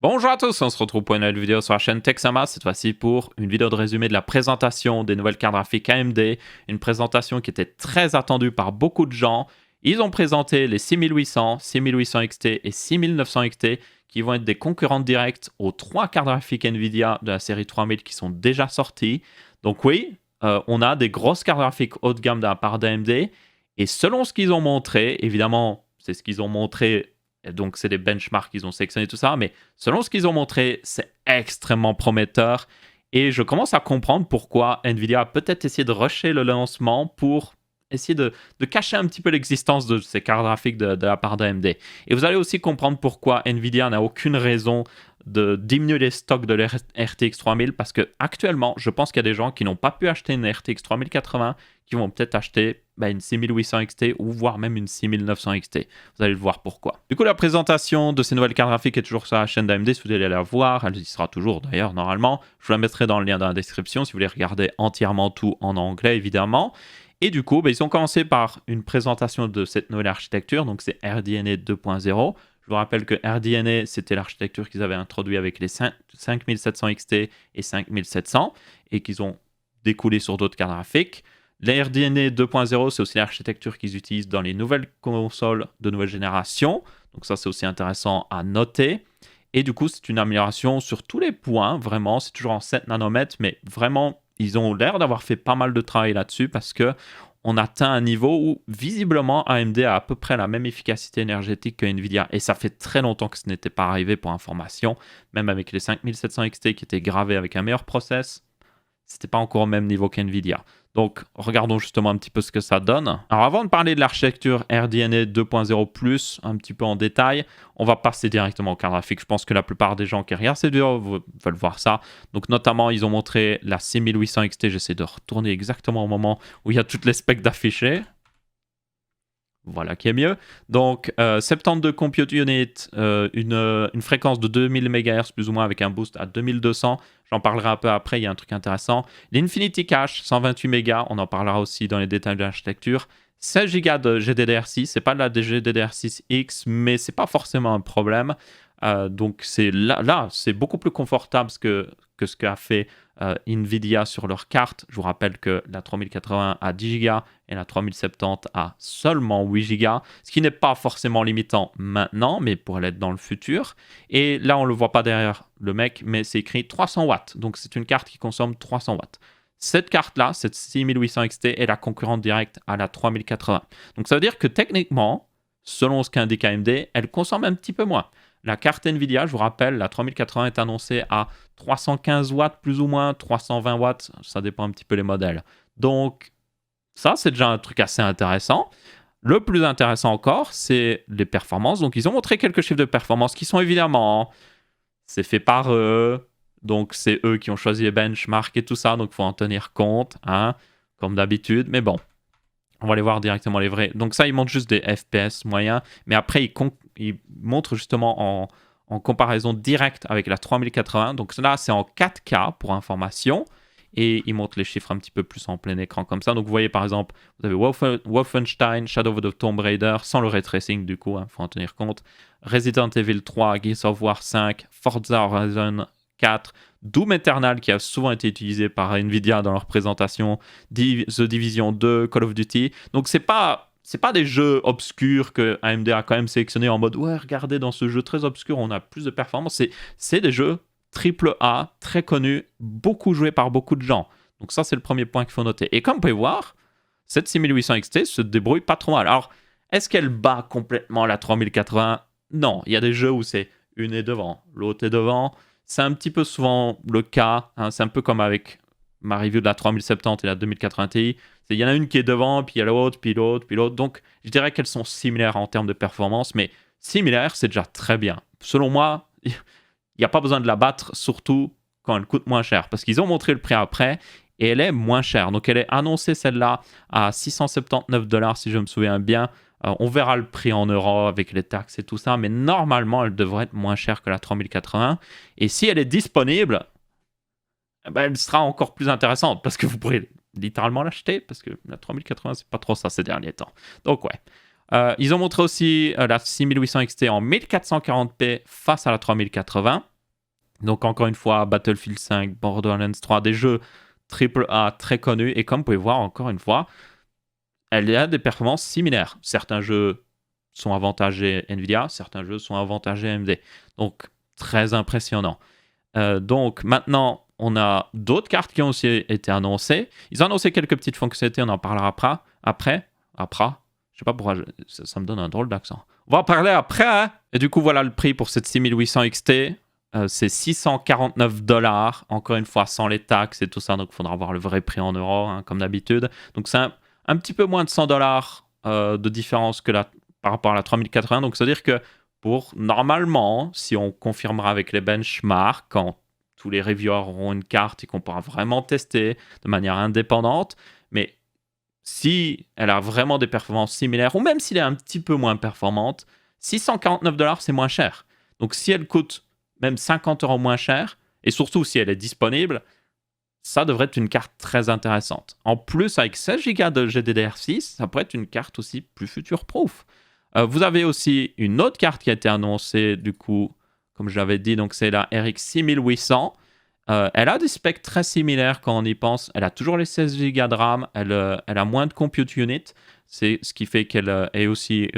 Bonjour à tous, on se retrouve pour une nouvelle vidéo sur la chaîne Texama, cette fois-ci pour une vidéo de résumé de la présentation des nouvelles cartes graphiques AMD, une présentation qui était très attendue par beaucoup de gens. Ils ont présenté les 6800, 6800 XT et 6900 XT qui vont être des concurrentes directes aux 3 cartes graphiques Nvidia de la série 3000 qui sont déjà sorties. Donc oui, on a des grosses cartes graphiques haut de gamme de la part d'AMD et selon ce qu'ils ont montré, évidemment c'est ce qu'ils ont montré, donc c'est des benchmarks qu'ils ont sélectionnés tout ça, mais selon ce qu'ils ont montré, c'est extrêmement prometteur. Et je commence à comprendre pourquoi Nvidia a peut-être essayé de rusher le lancement pour essayer de cacher un petit peu l'existence de ces cartes graphiques de la part d'AMD. Et vous allez aussi comprendre pourquoi Nvidia n'a aucune raison de diminuer les stocks de leur RTX 3000 parce que actuellement, je pense qu'il y a des gens qui n'ont pas pu acheter une RTX 3080 qui vont peut-être acheter une 6800 XT ou voire même une 6900 XT. Vous allez le voir pourquoi. Du coup, la présentation de ces nouvelles cartes graphiques est toujours sur la chaîne d'AMD si vous voulez la voir. Elle y sera toujours d'ailleurs normalement. Je vous la mettrai dans le lien dans la description si vous voulez regarder entièrement tout en anglais évidemment. Et du coup, ils ont commencé par une présentation de cette nouvelle architecture, donc c'est RDNA 2.0. Je vous rappelle que RDNA, c'était l'architecture qu'ils avaient introduite avec les 5700 XT et 5700 et qu'ils ont découlé sur d'autres cartes graphiques. La RDNA 2.0, c'est aussi l'architecture qu'ils utilisent dans les nouvelles consoles de nouvelle génération. Donc ça, c'est aussi intéressant à noter. Et du coup, c'est une amélioration sur tous les points, vraiment. C'est toujours en 7 nanomètres, mais vraiment, ils ont l'air d'avoir fait pas mal de travail là-dessus parce que on atteint un niveau où, visiblement, AMD a à peu près la même efficacité énergétique que Nvidia. Et ça fait très longtemps que ce n'était pas arrivé pour information. Même avec les 5700 XT qui étaient gravés avec un meilleur process, c'était pas encore au même niveau qu'NVIDIA. Donc, regardons justement un petit peu ce que ça donne. Alors, avant de parler de l'architecture RDNA 2.0+, un petit peu en détail, on va passer directement au carte graphique. Je pense que la plupart des gens qui regardent cette vidéo veulent voir ça. Donc, notamment, ils ont montré la 6800 XT. J'essaie de retourner exactement au moment où il y a toutes les specs d'afficher. Voilà qui est mieux. Donc, 72 compute unit, une fréquence de 2000 MHz plus ou moins avec un boost à 2200. J'en parlerai un peu après, il y a un truc intéressant. L'Infinity Cache, 128 MB, on en parlera aussi dans les détails de l'architecture. 16 Go de GDDR6, c'est pas de la GDDR6X, mais c'est pas forcément un problème. Donc là c'est beaucoup plus confortable que ce qu'a fait Nvidia sur leur carte. Je vous rappelle que la 3080 a 10 Go et la 3070 a seulement 8 Go, ce qui n'est pas forcément limitant maintenant, mais pourrait l'être dans le futur. Et là, on ne le voit pas derrière le mec, mais c'est écrit 300 watts. Donc c'est une carte qui consomme 300 watts. Cette carte-là, cette 6800 XT, est la concurrente directe à la 3080. Donc ça veut dire que techniquement, selon ce qu'indique AMD, elle consomme un petit peu moins. La carte Nvidia, je vous rappelle, la 3080 est annoncée à 315 watts plus ou moins, 320 watts, ça dépend un petit peu les modèles. Donc ça, c'est déjà un truc assez intéressant. Le plus intéressant encore, c'est les performances. Donc ils ont montré quelques chiffres de performance qui sont évidemment, c'est fait par eux, donc c'est eux qui ont choisi les benchmarks et tout ça, donc il faut en tenir compte, hein, comme d'habitude. Mais bon, on va aller voir directement les vrais. Donc ça, ils montrent juste des FPS moyens, mais après, ils montrent justement en comparaison directe avec la 3080. Donc là, c'est en 4K pour information. Et ils montrent les chiffres un petit peu plus en plein écran comme ça. Donc vous voyez par exemple, vous avez Wolfenstein, Shadow of the Tomb Raider, sans le ray tracing du coup, faut en tenir compte. Resident Evil 3, Gears of War 5, Forza Horizon 4, Doom Eternal qui a souvent été utilisé par Nvidia dans leur présentation, The Division 2, Call of Duty. Donc c'est pas des jeux obscurs que AMD a quand même sélectionné en mode ouais, regardez, dans ce jeu très obscur on a plus de performance. C'est des jeux triple A, très connus, beaucoup joués par beaucoup de gens. Donc ça c'est le premier point qu'il faut noter. Et comme vous pouvez voir, cette 6800 XT se débrouille pas trop mal. Alors, est-ce qu'elle bat complètement la 3080? Non, il y a des jeux où c'est une est devant, l'autre est devant. C'est un petit peu souvent le cas, hein. C'est un peu comme avec ma review de la 3070 et la 2080 Ti. Il y en a une qui est devant, puis il y a l'autre, puis l'autre, puis l'autre. Donc, je dirais qu'elles sont similaires en termes de performance, mais similaires, c'est déjà très bien. Selon moi, il n'y a pas besoin de la battre, surtout quand elle coûte moins cher, parce qu'ils ont montré le prix après, et elle est moins chère. Donc, elle est annoncée, celle-là, à 679 $, si je me souviens bien. On verra le prix en euros avec les taxes et tout ça, mais normalement, elle devrait être moins chère que la 3080. Et si elle est disponible, elle sera encore plus intéressante parce que vous pourrez littéralement l'acheter parce que la 3080, c'est pas trop ça ces derniers temps. Donc, ouais. Ils ont montré aussi la 6800 XT en 1440p face à la 3080. Donc encore une fois, Battlefield 5, Borderlands 3, des jeux AAA très connus. Et comme vous pouvez voir, encore une fois, elle a des performances similaires. Certains jeux sont avantagés Nvidia, certains jeux sont avantagés AMD. Donc très impressionnant. Donc maintenant, on a d'autres cartes qui ont aussi été annoncées. Ils ont annoncé quelques petites fonctionnalités, on en parlera après. Je sais pas pourquoi, ça me donne un drôle d'accent. On va en parler après, hein. Et du coup, voilà le prix pour cette 6800 XT. C'est 649 $, encore une fois, sans les taxes et tout ça. Donc, il faudra voir le vrai prix en euros, hein, comme d'habitude. Donc, c'est un petit peu moins de 100 $ de différence que par rapport à la 3080. Donc, c'est-à-dire que normalement, si on confirmera avec les benchmarks, quand tous les reviewers auront une carte et qu'on pourra vraiment tester de manière indépendante, mais si elle a vraiment des performances similaires, ou même s'il est un petit peu moins performante, 649 $, c'est moins cher. Donc si elle coûte même 50 € moins cher, et surtout si elle est disponible, ça devrait être une carte très intéressante. En plus, avec 16 Go de GDDR6, ça pourrait être une carte aussi plus future-proof. Vous avez aussi une autre carte qui a été annoncée, du coup, comme je l'avais dit, donc c'est la RX 6800. Elle a des specs très similaires quand on y pense. Elle a toujours les 16 Go de RAM, elle a moins de compute unit, c'est ce qui fait qu'elle ait aussi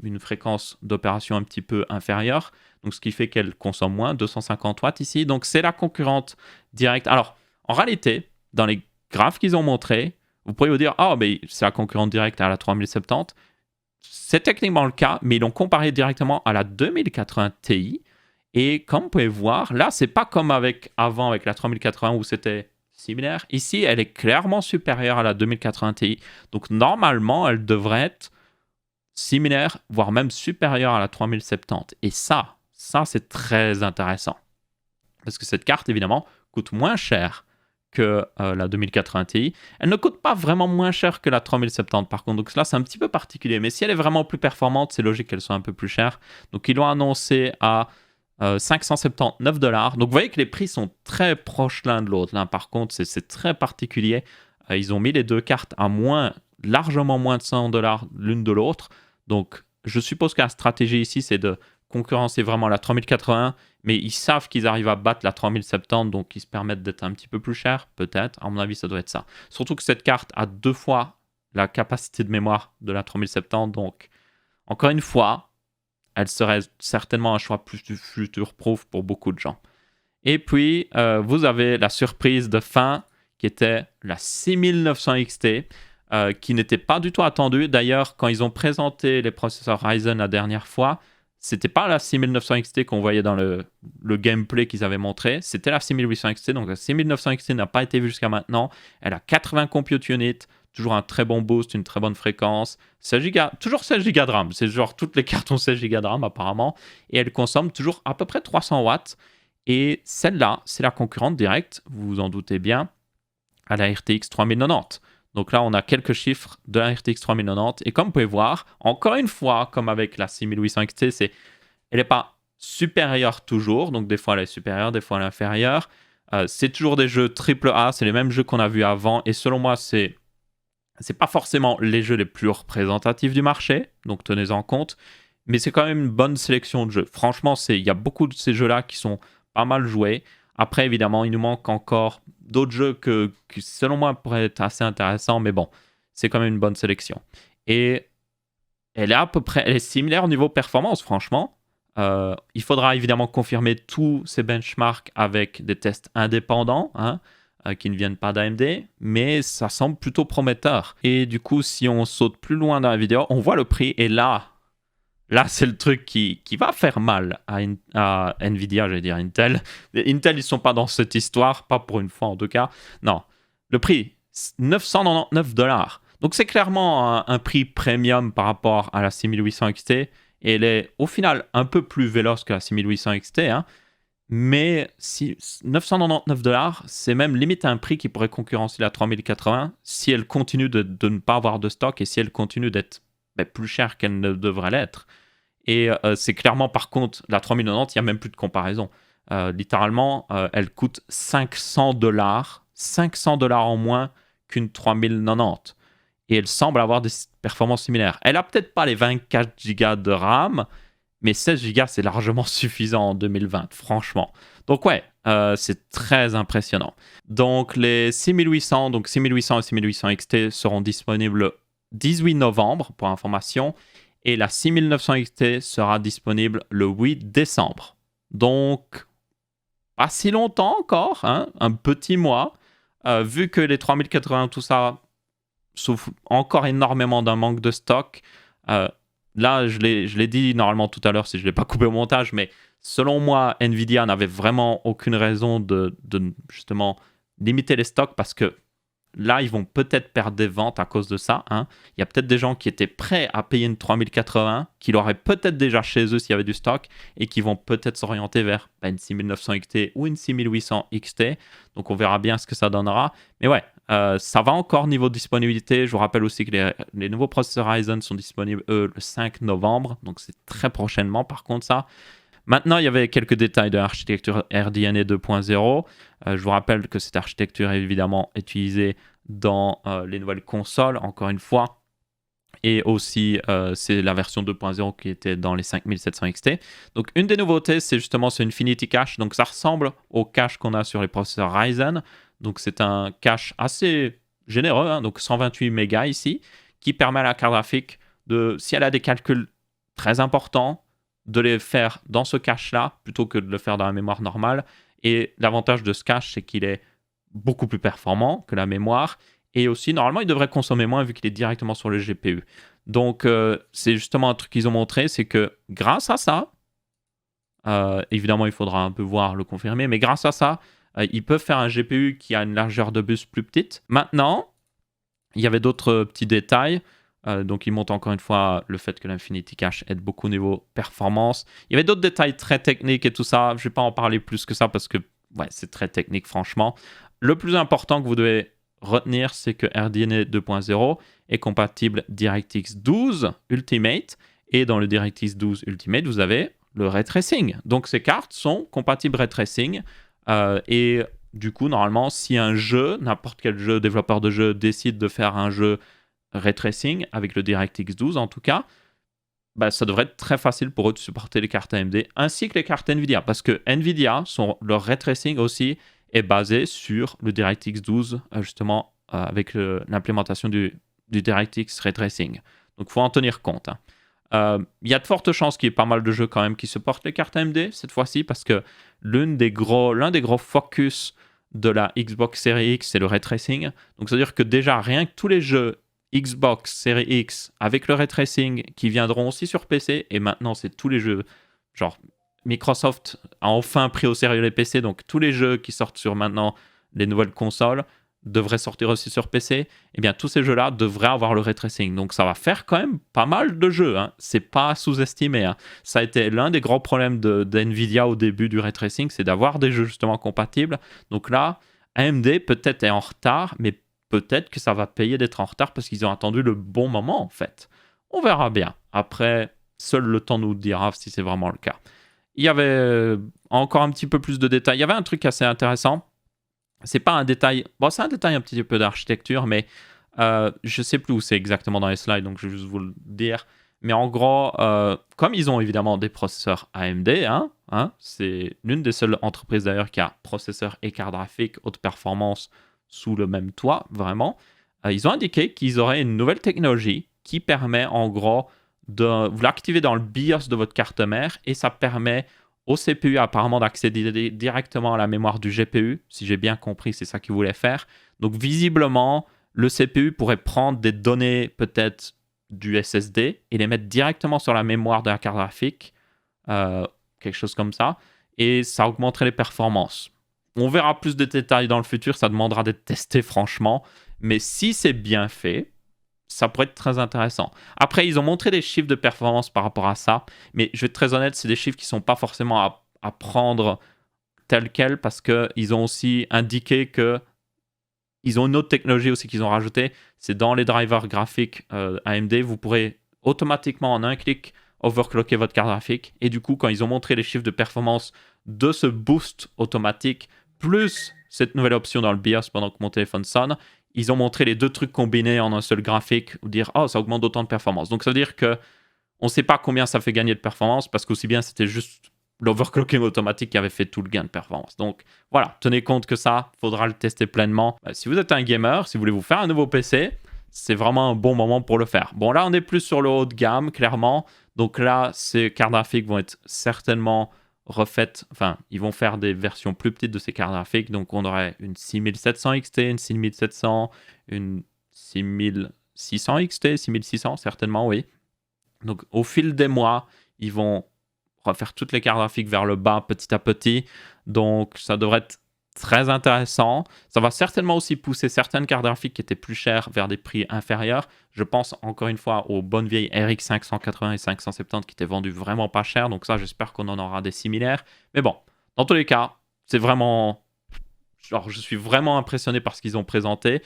une fréquence d'opération un petit peu inférieure, donc ce qui fait qu'elle consomme moins, 250 watts ici. Donc c'est la concurrente directe. Alors, en réalité, dans les graphes qu'ils ont montrés, vous pourriez vous dire « Ah, mais c'est la concurrente directe à la 3070 ». C'est techniquement le cas, mais ils l'ont comparé directement à la 2080 Ti. Et comme vous pouvez voir, là, c'est pas comme avant avec la 3080 où c'était similaire. Ici, elle est clairement supérieure à la 2080 Ti. Donc, normalement, elle devrait être similaire, voire même supérieure à la 3070. Et ça c'est très intéressant. Parce que cette carte, évidemment, coûte moins cher que la 2080 Ti. Elle ne coûte pas vraiment moins cher que la 3070 par contre. Donc là, c'est un petit peu particulier. Mais si elle est vraiment plus performante, c'est logique qu'elle soit un peu plus chère. Donc, ils l'ont annoncé à 579 $. Donc vous voyez que les prix sont très proches l'un de l'autre. Là, par contre, c'est très particulier. Ils ont mis les deux cartes à largement moins de 100 $ l'une de l'autre. Donc je suppose que la stratégie ici, c'est de concurrencer vraiment la 3080, mais ils savent qu'ils arrivent à battre la 3070, donc ils se permettent d'être un petit peu plus cher, peut-être. À mon avis, ça doit être ça. Surtout que cette carte a 2 fois la capacité de mémoire de la 3070, donc encore une fois, elle serait certainement un choix plus future-proof pour beaucoup de gens. Et puis, vous avez la surprise de fin qui était la 6900 XT, qui n'était pas du tout attendue. D'ailleurs, quand ils ont présenté les processeurs Ryzen la dernière fois, c'était pas la 6900 XT qu'on voyait dans le gameplay qu'ils avaient montré, c'était la 6800 XT. Donc la 6900 XT n'a pas été vue jusqu'à maintenant. Elle a 80 compute units, toujours un très bon boost, une très bonne fréquence, 16 Go, toujours 16 Go de RAM, c'est genre toutes les cartes ont 16 Go de RAM apparemment, et elle consomme toujours à peu près 300 watts, et celle-là, c'est la concurrente directe, vous vous en doutez bien, à la RTX 3090. Donc là, on a quelques chiffres de la RTX 3090, et comme vous pouvez voir, encore une fois, comme avec la 6800 XT, elle n'est pas supérieure toujours, donc des fois elle est supérieure, des fois elle est inférieure, c'est toujours des jeux AAA, c'est les mêmes jeux qu'on a vus avant, et selon moi, c'est pas forcément les jeux les plus représentatifs du marché, donc tenez-en compte, mais c'est quand même une bonne sélection de jeux. Franchement, il y a beaucoup de ces jeux-là qui sont pas mal joués. Après, évidemment, il nous manque encore d'autres jeux qui, selon moi, pourraient être assez intéressants, mais bon, c'est quand même une bonne sélection. Et elle est similaire au niveau performance, franchement. Il faudra évidemment confirmer tous ces benchmarks avec des tests indépendants, hein, qui ne viennent pas d'AMD, mais ça semble plutôt prometteur. Et du coup, si on saute plus loin dans la vidéo, on voit le prix, et là c'est le truc qui va faire mal à Nvidia, j'allais dire Intel. Intel, ils sont pas dans cette histoire, pas pour une fois en tout cas. Non, le prix, 999 $. Donc c'est clairement un prix premium par rapport à la 6800 XT, et elle est au final un peu plus véloce que la 6800 XT, hein. Mais 999 $, c'est même limite un prix qui pourrait concurrencer la 3080 si elle continue de ne pas avoir de stock et si elle continue d'être plus chère qu'elle ne devrait l'être. Et c'est clairement, par contre, la 3090, il n'y a même plus de comparaison. Littéralement, elle coûte 500 $, 500 $ en moins qu'une 3090. et elle semble avoir des performances similaires. Elle a peut-être pas les 24 Go de RAM, mais 16 Go, c'est largement suffisant en 2020, franchement. Donc ouais, c'est très impressionnant. Donc les 6800, donc 6800 et 6800 XT seront disponibles le 18 novembre, pour information, et la 6900 XT sera disponible le 8 décembre. Donc, pas si longtemps encore, hein, un petit mois, vu que les 3080, tout ça, souffrent encore énormément d'un manque de stock. Là, je l'ai dit normalement tout à l'heure si je ne l'ai pas coupé au montage, mais selon moi, Nvidia n'avait vraiment aucune raison de justement limiter les stocks parce que là, ils vont peut-être perdre des ventes à cause de ça. Hein. Il y a peut-être des gens qui étaient prêts à payer une 3080, qui l'auraient peut-être déjà chez eux s'il y avait du stock, et qui vont peut-être s'orienter vers une 6900 XT ou une 6800 XT. Donc on verra bien ce que ça donnera. Mais ouais, ça va encore niveau disponibilité. Je vous rappelle aussi que les nouveaux processeurs Ryzen sont disponibles, eux, le 5 novembre. Donc c'est très prochainement, par contre, ça. Maintenant, il y avait quelques détails de l'architecture RDNA 2.0. Je vous rappelle que cette architecture est évidemment utilisée dans les nouvelles consoles, encore une fois. Et aussi, c'est la version 2.0 qui était dans les 5700 XT. Donc, une des nouveautés, c'est justement ce Infinity Cache. Donc, ça ressemble au cache qu'on a sur les processeurs Ryzen. Donc, c'est un cache assez généreux, hein, donc 128 mégas ici, qui permet à la carte graphique de, si elle a des calculs très importants, de les faire dans ce cache-là plutôt que de le faire dans la mémoire normale. Et l'avantage de ce cache, c'est qu'il est beaucoup plus performant que la mémoire. Et aussi, normalement, il devrait consommer moins vu qu'il est directement sur le GPU. Donc, c'est justement un truc qu'ils ont montré, c'est que grâce à ça, évidemment, il faudra un peu voir le confirmer, mais grâce à ça, ils peuvent faire un GPU qui a une largeur de bus plus petite. Maintenant, il y avait d'autres petits détails. Donc, il montre encore une fois le fait que l'Infinity Cache aide beaucoup au niveau performance. Il y avait d'autres détails très techniques et tout ça. Je ne vais pas en parler plus que ça parce que ouais, c'est très technique, franchement. Le plus important que vous devez retenir, c'est que RDNA 2.0 est compatible DirectX 12 Ultimate. Et dans le DirectX 12 Ultimate, vous avez le ray tracing. Donc, ces cartes sont compatibles ray tracing. Et du coup, normalement, si un jeu, n'importe quel jeu, développeur de jeu, décide de faire un jeu ray tracing, avec le DirectX 12 en tout cas, bah, ça devrait être très facile pour eux de supporter les cartes AMD ainsi que les cartes Nvidia, parce que Nvidia, leur ray tracing aussi est basé sur le DirectX 12, justement avec l'implémentation du DirectX ray tracing. Donc il faut en tenir compte. Hein. Il y a de fortes chances qu'il y ait pas mal de jeux quand même qui supportent les cartes AMD cette fois-ci, parce que l'un des gros focus de la Xbox Series X, c'est le ray tracing. Donc c'est-à-dire que déjà, rien que tous les jeux Xbox Series X avec le ray tracing qui viendront aussi sur PC, et maintenant c'est tous les jeux, genre Microsoft a enfin pris au sérieux les PC, donc tous les jeux qui sortent sur maintenant les nouvelles consoles devraient sortir aussi sur PC, et bien tous ces jeux-là devraient avoir le ray tracing, donc ça va faire quand même pas mal de jeux, hein. C'est pas sous-estimé, hein. Ça a été l'un des gros problèmes d'NVIDIA au début du ray tracing, c'est d'avoir des jeux justement compatibles, donc là AMD peut-être est en retard, mais peut-être que ça va payer d'être en retard parce qu'ils ont attendu le bon moment, en fait. On verra bien. Après, seul le temps nous dira si c'est vraiment le cas. Il y avait encore un petit peu plus de détails. Il y avait un truc assez intéressant. C'est pas un détail... Bon, c'est un détail un petit peu d'architecture, mais je sais plus où c'est exactement dans les slides, donc je vais juste vous le dire. Mais en gros, comme ils ont évidemment des processeurs AMD, hein, c'est l'une des seules entreprises d'ailleurs qui a processeur et carte graphique haute performance sous le même toit, vraiment. Ils ont indiqué qu'ils auraient une nouvelle technologie qui permet en gros de vous l'activer dans le BIOS de votre carte mère et ça permet au CPU apparemment d'accéder directement à la mémoire du GPU. Si j'ai bien compris, c'est ça qu'ils voulaient faire. Donc visiblement, le CPU pourrait prendre des données peut-être du SSD et les mettre directement sur la mémoire de la carte graphique, quelque chose comme ça, et ça augmenterait les performances. On verra plus de détails dans le futur, ça demandera d'être testé franchement. Mais si c'est bien fait, ça pourrait être très intéressant. Après, ils ont montré des chiffres de performance par rapport à ça. Mais je vais être très honnête, c'est des chiffres qui ne sont pas forcément à prendre tels quels parce qu'ils ont aussi indiqué que ils ont une autre technologie aussi qu'ils ont rajoutée. C'est dans les drivers graphiques AMD, vous pourrez automatiquement en un clic overclocker votre carte graphique. Et du coup, quand ils ont montré les chiffres de performance de ce boost automatique, plus cette nouvelle option dans le BIOS pendant que mon téléphone sonne, ils ont montré les deux trucs combinés en un seul graphique, ou dire oh ça augmente d'autant de performance. Donc ça veut dire que on ne sait pas combien ça fait gagner de performance parce qu'aussi bien c'était juste l'overclocking automatique qui avait fait tout le gain de performance. Donc voilà, tenez compte que ça, faudra le tester pleinement. Si vous êtes un gamer, si vous voulez vous faire un nouveau PC, c'est vraiment un bon moment pour le faire. Bon là on est plus sur le haut de gamme, clairement. Donc là, ces cartes graphiques vont être certainement refaites, enfin, ils vont faire des versions plus petites de ces cartes graphiques. Donc on aurait une 6700 XT, une 6700, une 6600 XT, 6600 certainement, oui. Donc au fil des mois, ils vont refaire toutes les cartes graphiques vers le bas petit à petit. Donc ça devrait être très intéressant. Ça va certainement aussi pousser certaines cartes graphiques qui étaient plus chères vers des prix inférieurs. Je pense encore une fois aux bonnes vieilles RX 580 et 570 qui étaient vendues vraiment pas cher. Donc ça, j'espère qu'on en aura des similaires. Mais bon, dans tous les cas, c'est vraiment... Genre, je suis vraiment impressionné par ce qu'ils ont présenté.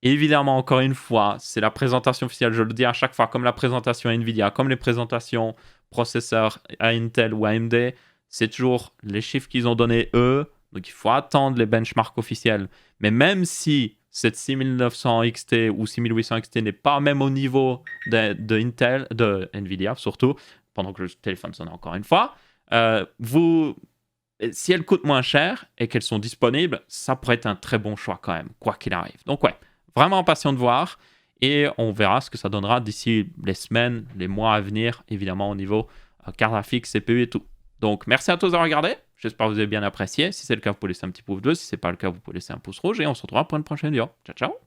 Évidemment, encore une fois, c'est la présentation officielle, je le dis à chaque fois, comme la présentation Nvidia, comme les présentations processeurs à Intel ou AMD, c'est toujours les chiffres qu'ils ont donnés eux, donc il faut attendre les benchmarks officiels. Mais même si cette 6900 XT ou 6800 XT n'est pas même au niveau de Intel, de Nvidia surtout, pendant que le téléphone sonne encore une fois, si elles coûtent moins cher et qu'elles sont disponibles, ça pourrait être un très bon choix quand même, quoi qu'il arrive. Donc ouais, vraiment impatient de voir et on verra ce que ça donnera d'ici les semaines, les mois à venir, évidemment au niveau carte graphique, CPU et tout. Donc merci à tous d'avoir regardé, j'espère que vous avez bien apprécié. Si c'est le cas, vous pouvez laisser un petit pouce bleu, si ce n'est pas le cas, vous pouvez laisser un pouce rouge et on se retrouvera pour une prochaine vidéo. Ciao ciao.